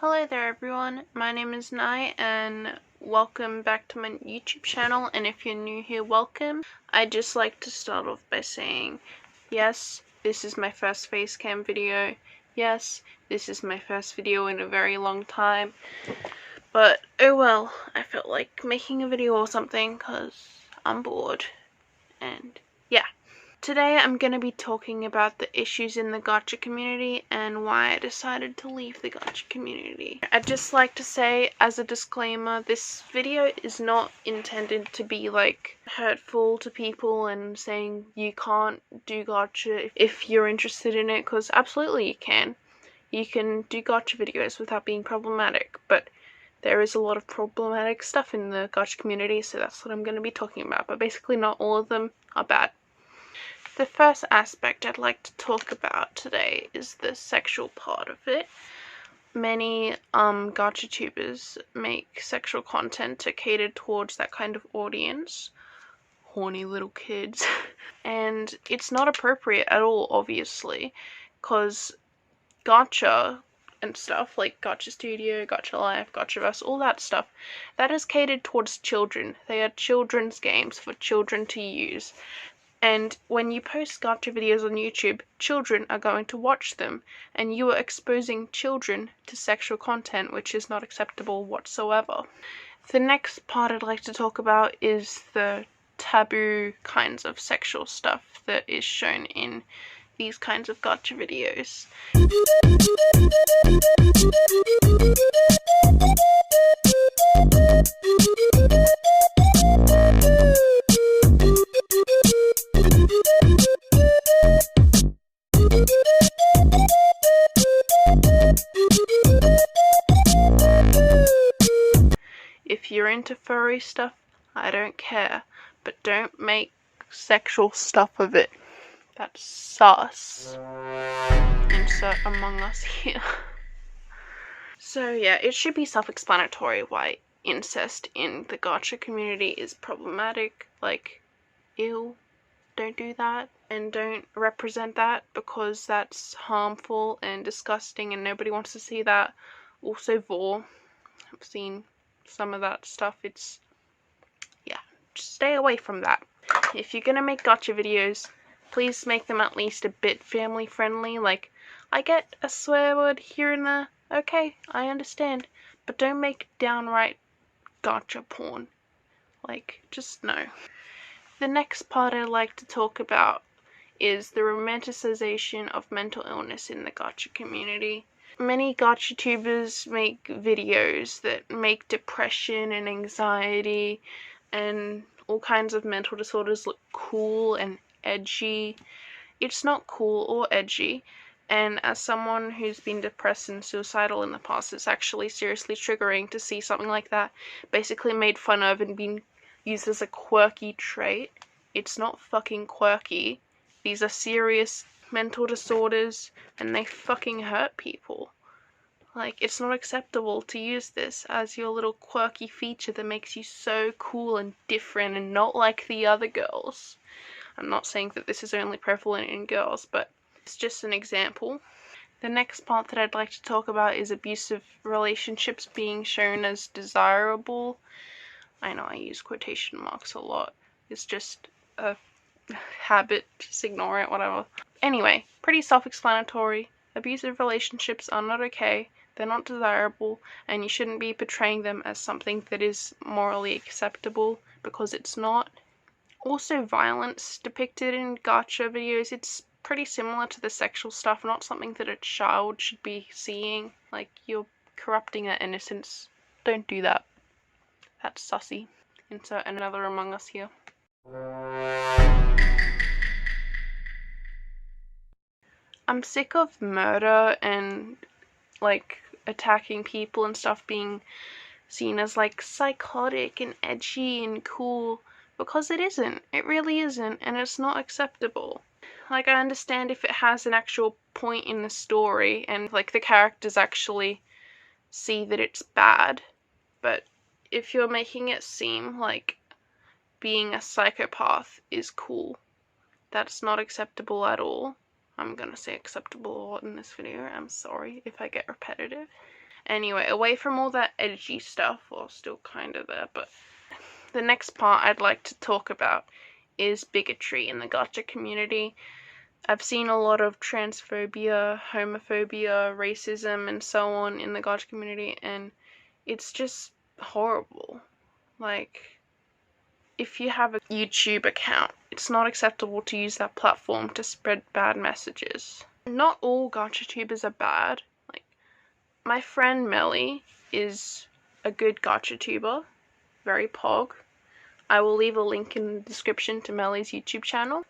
Hello there everyone, my name is Nai and welcome back to my YouTube channel, and if you're new here, welcome. I'd just like to start off by saying, yes, this is my first facecam video, yes, this is my first video in a very long time, but oh well, I felt like making a video or something because I'm bored, and yeah. Today I'm going to be talking about the issues in the gacha community and why I decided to leave the gacha community. I'd just like to say as a disclaimer, this video is not intended to be like hurtful to people and saying you can't do gacha if you're interested in it, because absolutely you can. You can do gacha videos without being problematic, but there is a lot of problematic stuff in the gacha community, so that's what I'm going to be talking about, but basically not all of them are bad. The first aspect I'd like to talk about today is the sexual part of it. Many gacha tubers make sexual content to cater towards that kind of audience. Horny little kids. And it's not appropriate at all, obviously, because gacha and stuff like Gacha Studio, Gacha Life, Gachaverse, all that stuff, that is catered towards children. They are children's games for children to use. And when you post gacha videos on YouTube, children are going to watch them, and you are exposing children to sexual content, which is not acceptable whatsoever. The next part I'd like to talk about is the taboo kinds of sexual stuff that is shown in these kinds of gacha videos. If you're into furry stuff, I don't care, but don't make sexual stuff of it. That's sus. Insert Among Us here. So yeah, it should be self-explanatory why incest in the gacha community is problematic. Like, ew, don't do that, and don't represent that because that's harmful and disgusting and nobody wants to see that. Also vor. I've seen some of that stuff. It's, yeah, just stay away from that. If you're gonna make gacha videos, please make them at least a bit family friendly. Like, I get a swear word here and there, okay, I understand, but don't make downright gacha porn. Like, just no. The next part I'd like to talk about is the romanticization of mental illness in the gacha community. Many gacha tubers make videos that make depression and anxiety and all kinds of mental disorders look cool and edgy. It's not cool or edgy, and as someone who's been depressed and suicidal in the past, it's actually seriously triggering to see something like that basically made fun of and being used as a quirky trait. It's not fucking quirky. These are serious mental disorders and they fucking hurt people. Like, it's not acceptable to use this as your little quirky feature that makes you so cool and different and not like the other girls. I'm not saying that this is only prevalent in girls, but it's just an example. The next part that I'd like to talk about is abusive relationships being shown as desirable. I know I use quotation marks a lot. It's just a habit, just ignore it, whatever. Anyway, pretty self-explanatory. Abusive relationships are not okay, they're not desirable, and you shouldn't be portraying them as something that is morally acceptable, because it's not. Also, violence depicted in gacha videos, it's pretty similar to the sexual stuff, not something that a child should be seeing. Like, you're corrupting their innocence. Don't do that. That's sussy. Insert another Among Us here. I'm sick of murder and, like, attacking people and stuff being seen as, like, psychotic and edgy and cool, because it isn't. It really isn't, and it's not acceptable. Like, I understand if it has an actual point in the story and, like, the characters actually see that it's bad, but if you're making it seem like being a psychopath is cool, that's not acceptable at all. I'm gonna say acceptable a lot in this video. I'm sorry if I get repetitive. Anyway, away from all that edgy stuff, or still kind of there, but the next part I'd like to talk about is bigotry in the gacha community. I've seen a lot of transphobia, homophobia, racism, and so on in the gacha community, and it's just horrible. Like, if you have a YouTube account, it's not acceptable to use that platform to spread bad messages. Not all gacha tubers are bad. Like, my friend Melly is a good gacha tuber, very pog. I will leave a link in the description to Melly's YouTube channel.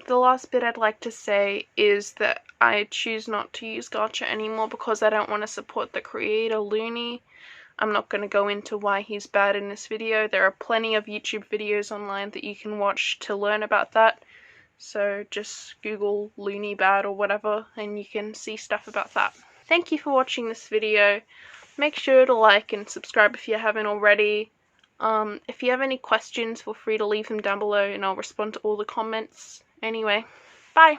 The last bit I'd like to say is that I choose not to use gacha anymore because I don't want to support the creator Looney. I'm not going to go into why he's bad in this video. There are plenty of YouTube videos online that you can watch to learn about that. So just Google Looney bad or whatever and you can see stuff about that. Thank you for watching this video. Make sure to like and subscribe if you haven't already. If you have any questions, feel free to leave them down below and I'll respond to all the comments. Anyway, bye!